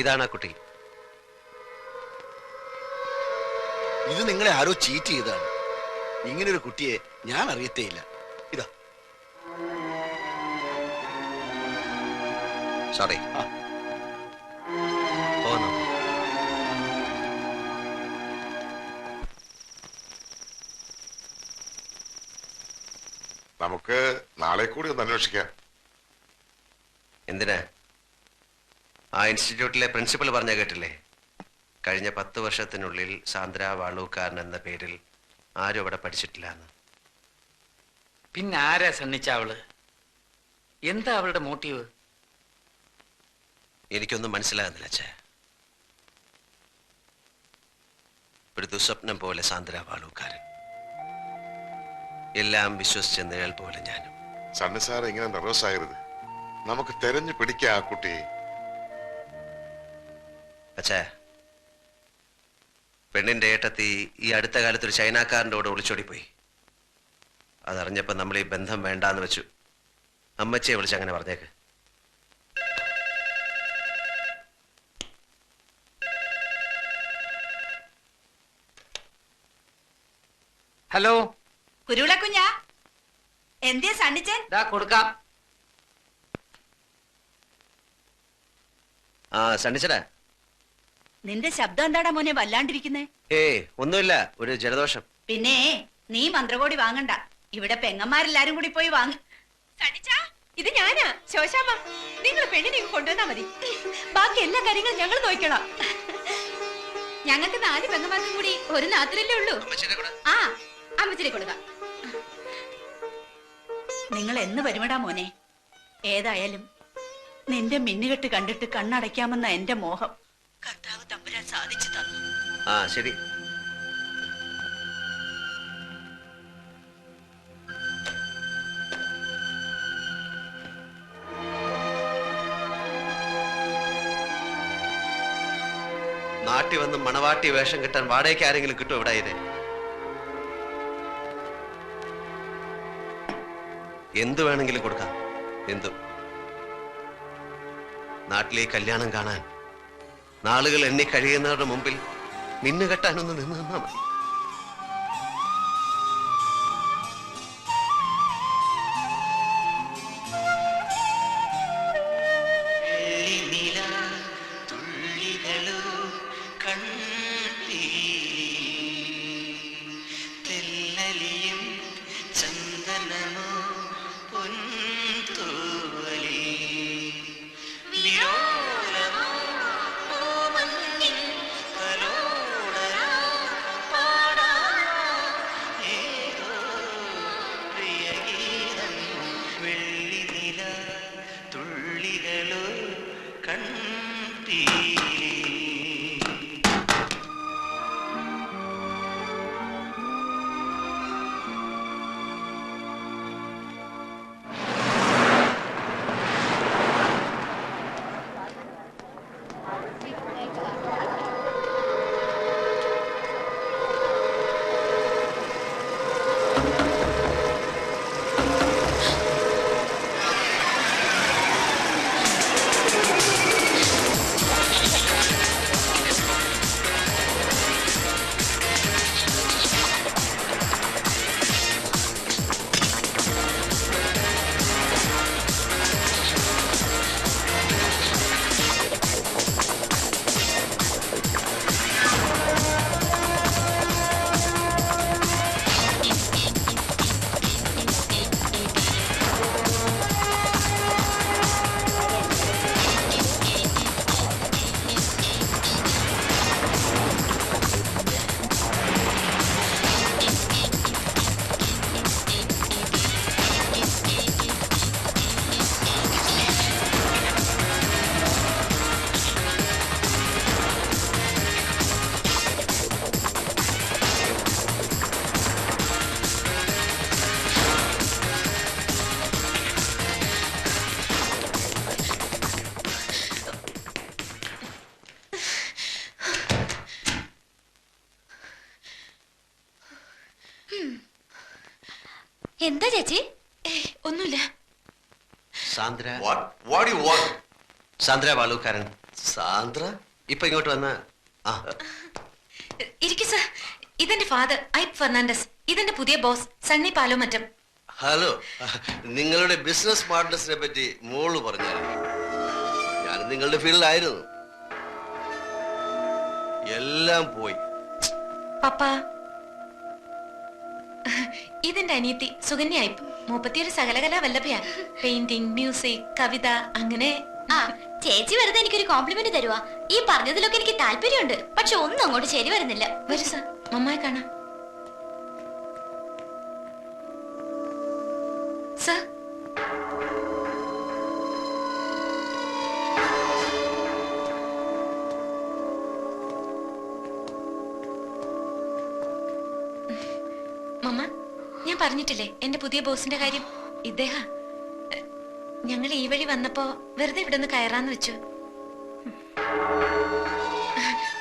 ഇതാണ് ആ കുട്ടി. ഇത് നിങ്ങളെ ആരോ ചീറ്റ് ചെയ്താണ്. ഇങ്ങനൊരു കുട്ടിയെ ഞാൻ അറിയത്തേയില്ല. ഇതാ. സോറി. പോന്നു. നമുക്ക് നാളെ കൂടി ഒന്ന് അന്വേഷിക്കാം. എന്തിനാ? ആ ഇൻസ്റ്റിറ്റ്യൂട്ടിലെ പ്രിൻസിപ്പൽ പറഞ്ഞ കേട്ടില്ലേ? കഴിഞ്ഞ 10 വർഷത്തിനുള്ളിൽ സാന്ദ്ര വാളൂക്കാരൻ എന്ന പേരിൽ ആരും അവിടെ പഠിച്ചിട്ടില്ല എന്ന്. പിന്നെ ആരാ സണ്ണിച്ച അവള്? എന്താ അവളുടെ മോട്ടീവ്? എനിക്കൊന്നും മനസ്സിലാകുന്നില്ല അച്ഛാ. ഒരു ദുസ്വപ്നം പോലെ സാന്ദ്ര വാളൂക്കാരൻ, എല്ലാം വിശ്വസിച്ച നിഴൽ പോലെ ഞാനും. സണ്ണി സാർ ഇങ്ങനെ നെർവസ് ആകരുത്. നമുക്ക് തെരഞ്ഞു പിടിക്കാം ആ കുട്ടിയെ. അച്ഛാ, പെണ്ണിന്റെ ഏട്ടത്തി ഈ അടുത്ത കാലത്ത് ഒരു ചൈനക്കാരൻ്റെ കൂടെ ഒളിച്ചോടിപ്പോയി. അതറിഞ്ഞപ്പോ നമ്മൾ ഈ ബന്ധം വേണ്ടാന്ന് വെച്ചു. അമ്മച്ചിയെ വിളിച്ച് അങ്ങനെ പറഞ്ഞേക്ക്. ഹലോ, കുരുവിളക്കുഞ്ഞാ, എന്തേ സണ്ണിച്ചൻ? കൊടുക്കാം. ആ സണ്ണിച്ചടാ. നിന്റെ ശബ്ദം എന്താടാ മോനെ വല്ലാണ്ടിരിക്കുന്നേ? ഒന്നുമില്ല, ഒരു ജലദോഷം. പിന്നെ നീ മന്ത്രകോടി വാങ്ങണ്ട, ഇവിടെ പെങ്ങന്മാരെല്ലാരും കൂടി പോയി വാങ്ങ. ഇത് ഞാനാ ശോശാമ്മ. നിങ്ങൾ പെണ്ണിനെ കൊണ്ടുവന്നാ മതി, ബാക്കി എല്ലാ കാര്യങ്ങളും ഞങ്ങൾ നോക്കണം. ഞങ്ങൾക്ക് 4 പെങ്ങന്മാർക്കും കൂടി ഒരു നാട്ടിലല്ലേ ഉള്ളൂ. ആ, അമ്മച്ചിനെ കൊടുക്കാം. നിങ്ങൾ എന്ന് വരുമടാ മോനെ? ഏതായാലും നിന്റെ മിന്നുകെട്ട് കണ്ടിട്ട് കണ്ണടയ്ക്കാമെന്ന എന്റെ മോഹം കർത്താവ് തമ്പുരാൻ സാധിച്ചു തന്നു. ആ ശരി. നാട്ടി വന്ന് മണവാട്ടി വേഷം കിട്ടാൻ വാടകയ്ക്ക് ആരെങ്കിലും കിട്ടും ഇവിടെ? ഇത് എന്തു വേണമെങ്കിലും കൊടുക്കാം, എന്തും. നാട്ടിലെ കല്യാണം കാണാൻ നാളുകൾ എണ്ണി കഴിയുന്നവരുടെ മുമ്പിൽ മിന്നു കെട്ടാനൊന്ന് നിന്ന് നിന്നാ മതി. എന്താ ചേച്ചി? ഒന്നുമില്ല. സാന്ദ്ര വാളൂക്കാരൻ സാന്ദ്ര ഇപ്പൊ ഇങ്ങോട്ട് വന്ന ആ ഇരിക്കു സർ. ഇതെന്റെ ഫാദർ ഐപ്പ് ഫെർണാണ്ടസ്. ഇതെന്റെ പുതിയ ബോസ് സണ്ണി പാലോമറ്റം. ഹലോ. നിങ്ങളുടെ ബിസിനസ് പാർട്ട്നേഴ്സിനെ പറ്റി മോള് പറഞ്ഞായിരുന്നു. ഞാൻ നിങ്ങളുടെ ഫീൽഡിലായിരുന്നു. എല്ലാം പോയി. പപ്പ, ഇതെന്റെ അനിയത്തി സുകന്യ ഐപ്പ്. 31 സകലകലാ വല്ലഭയാ. പെയിന്റിംഗ്, മ്യൂസിക്, കവിത, അങ്ങനെ. ആ ചേച്ചി വെറുതെ എനിക്കൊരു കോംപ്ലിമെന്റ് തരുവാ. ഈ പറഞ്ഞതിലൊക്കെ എനിക്ക് താല്പര്യമുണ്ട്, പക്ഷെ ഒന്നും അങ്ങോട്ട് ശരി വരുന്നില്ല. വരൂ സർ, മമ്മായി കാണാം. സർ, മമ്മ, ഞാൻ പറഞ്ഞിട്ടില്ലേ എന്റെ പുതിയ ബോസിന്റെ കാര്യം. ഇദ്ദേഹം ഞങ്ങൾ ഈ വഴി വന്നപ്പോ വെറുതെ ഇവിടെ ഒന്ന് കയറാന്ന് വെച്ചു.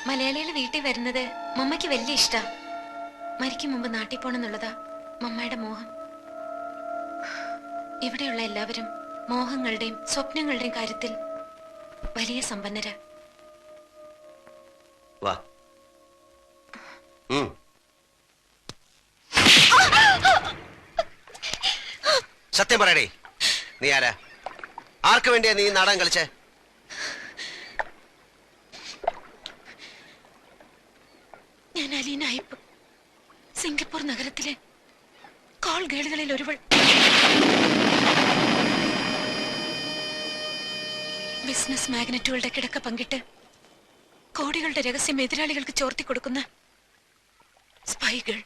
മലയാളികൾ വീട്ടിൽ വരുന്നത് മമ്മയ്ക്ക് വലിയ ഇഷ്ടാ. മരിക്കും മുമ്പ് നാട്ടിൽ പോണെന്നുള്ളതാ മമ്മയുടെ മോഹം. ഇവിടെയുള്ള എല്ലാവരും മോഹങ്ങളുടെയും സ്വപ്നങ്ങളുടെയും കാര്യത്തിൽ വലിയ സമ്പന്നരാ. വാ. സത്യം പറയടേ, നീ ആരാ? ആർക്ക് വേണ്ടിയാ നീ നാടകം കളിച്ചേ? ഞാൻ അലീന ഐപ്പ്, സിംഗപ്പൂർ നഗരത്തിലെ കോൾ ഗേളുകളിൽ ഒരുവൾ. ബിസിനസ് മാഗ്നറ്റുകളുടെ കിടക്ക പങ്കിട്ട് കോടികളുടെ രഹസ്യം എതിരാളികൾക്ക് ചോർത്തി കൊടുക്കുന്ന സ്പൈകൾ.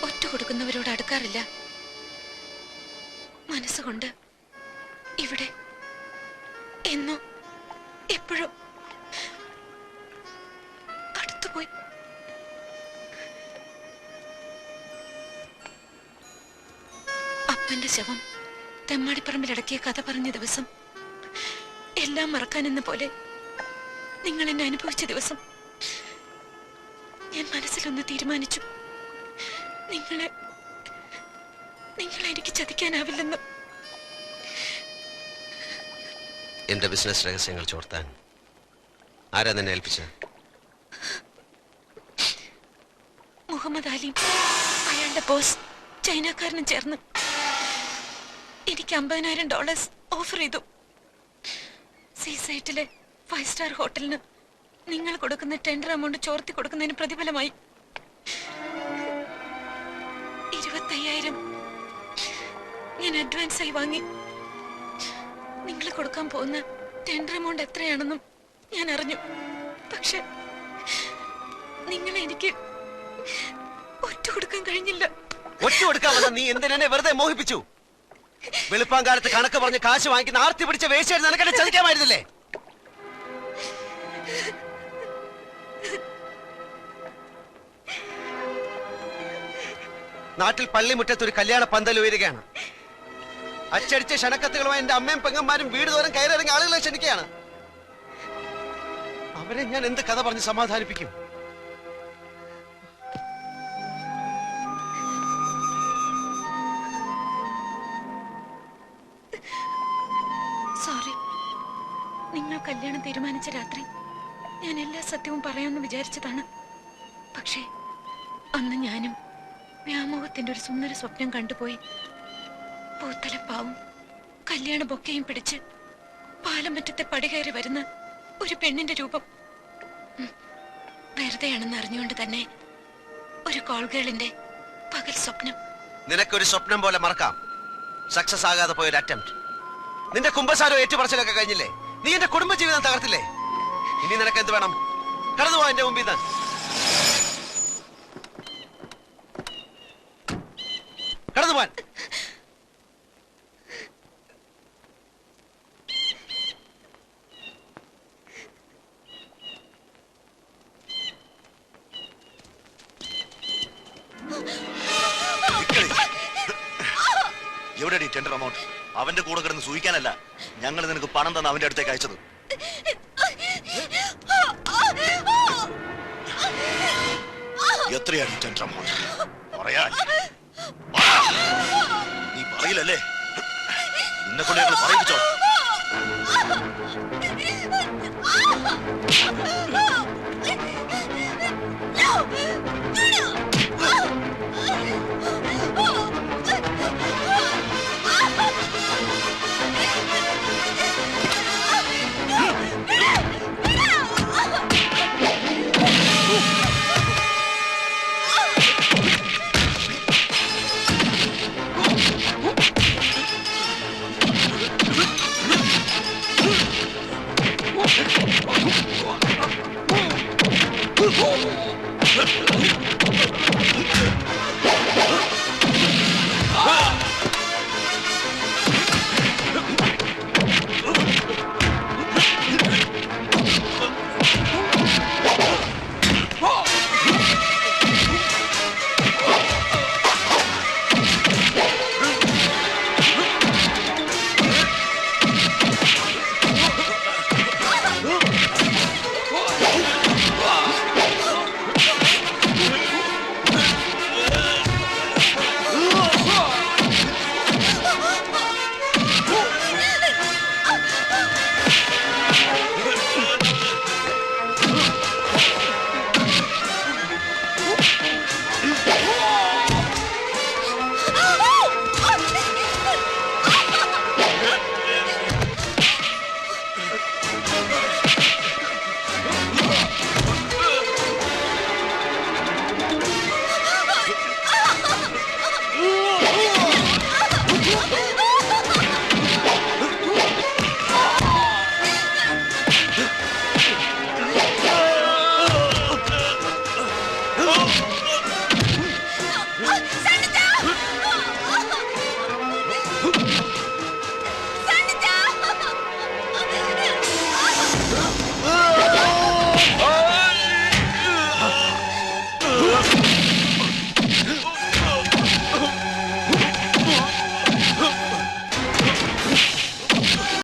ഒറ്റ കൊടുക്കുന്നവരോട് അടുക്കാറില്ല. മനസ്സുകൊണ്ട് ഇവിടെ എന്നോ എപ്പോഴും അടുത്തുപോയി. അപ്പന്റെ ശവം തെമ്മാടിപ്പറമ്പിലടക്കിയ കഥ പറഞ്ഞ ദിവസം, എല്ലാം മറക്കാനെന്ന പോലെ നിങ്ങൾ എന്നെ അനുഭവിച്ച ദിവസം, ഞാൻ മനസ്സിലൊന്ന് തീരുമാനിച്ചു. നിങ്ങളെ എനിക്ക് ചതിക്കാനാവില്ലെന്ന്. എന്റെ ബിസിനസ് രഹസ്യങ്ങൾ ചോർത്താൻ ആരാ നിന്നെ ഏൽപ്പിച്ചത്? മുഹമ്മദ് അലി, അയാളുടെ ബോസ് ചൈനക്കാരനും ചേർന്ന് എനിക്ക് $50,000 ഓഫർ ചെയ്തു. സീസൈറ്റിലെ 5 സ്റ്റാർ ഹോട്ടലിന് നിങ്ങൾ കൊടുക്കുന്ന ടെൻഡർ എമൗണ്ട് ചോർത്തി കൊടുക്കുന്നതിന് പ്രതിഫലമായി 25,000 ഞാൻ അഡ്വാൻസ് ആയി വാങ്ങി. നിങ്ങൾ കൊടുക്കാൻ പോകുന്ന ടെൻഡർ എമൗണ്ട് എത്രയാണെന്നും ഞാൻ അറിഞ്ഞു. പക്ഷെ നിങ്ങളെ എനിക്ക് ഒറ്റ കൊടുക്കാൻ കഴിഞ്ഞില്ല. ഒറ്റ കൊടുക്കാമെന്ന് നീ എന്തിനെ വെറുതെ മോഹിപ്പിച്ചു? വെളുപ്പാങ്കാലത്ത് കണക്ക് പറഞ്ഞ് കാശ് വാങ്ങിക്കുന്ന ആർത്തി പിടിച്ച വേശ്യായിരുന്നു. നിനക്കെന്നെ ചതിക്കാമായിരുന്നില്ലേ? നാട്ടിൽ പള്ളിമുറ്റത്ത് ഒരു കല്യാണ പന്തൽ ഉയരുകയാണ്. അച്ചടിച്ച ക്ഷണക്കത്തുകളുമായി എന്റെ അമ്മയും പെങ്ങന്മാരും വീട് തോറും കയറിറങ്ങി ആളുകളെ ക്ഷണിക്കുകയാണ്. അവരെ ഞാൻ എന്ത് കഥ പറഞ്ഞ് സമാധാനിപ്പിക്കും? സോറി. നിങ്ങൾ കല്യാണം തീരുമാനിച്ച രാത്രി ഞാൻ എല്ലാ സത്യവും പറയാമെന്ന് വിചാരിച്ചതാണ്. പക്ഷേ അന്ന് ഞാനും വ്യാമോഹത്തിന്റെ ഒരു സുന്ദര സ്വപ്നം കണ്ടുപോയി. പൂത്തലപ്പാവും കല്യാണ ബൊക്കയും പിടിച്ച് പാലമറ്റത്തെ പടികയറി വരുന്ന ഒരു പെണ്ണിന്റെ രൂപം. വെറുതെയാണെന്ന് അറിഞ്ഞുകൊണ്ട് തന്നെ ഒരു കോൾ ഗേളിന്റെ പകൽ സ്വപ്നം. നിനക്കൊരു സ്വപ്നം പോലെ മറക്കാം. സക്സസ് ആകാതെ പോയൊരു അറ്റംപ്റ്റ്. നിന്റെ കുമ്പസാരോ ഏറ്റുപറച്ചിലൊക്കെ കഴിഞ്ഞില്ലേ? നീ എന്റെ കുടുംബജീവിതം തകർത്തില്ലേ? ഇനി നിനക്ക് എന്ത് വേണം? കടന്നു പോ എന്റെ മുമ്പിൽ നിന്ന്. കടന്നു പോവാൻ. എവിടെ ടെൻഡർ എമൗണ്ട്? അവന്റെ കൂടെ കിടന്ന് സൂഹിക്കാനല്ല ഞങ്ങൾ നിനക്ക് പണം തന്ന അവന്റെ അടുത്തേക്ക് അയച്ചത്. എത്രയാണ് ടെൻഡർ എമൗണ്ട്? പറയാൻ നീ പറയില്ലല്ലേ? നിന്നെ കൊണ്ട് ഞങ്ങൾ പറയിപ്പിച്ചോ? ആ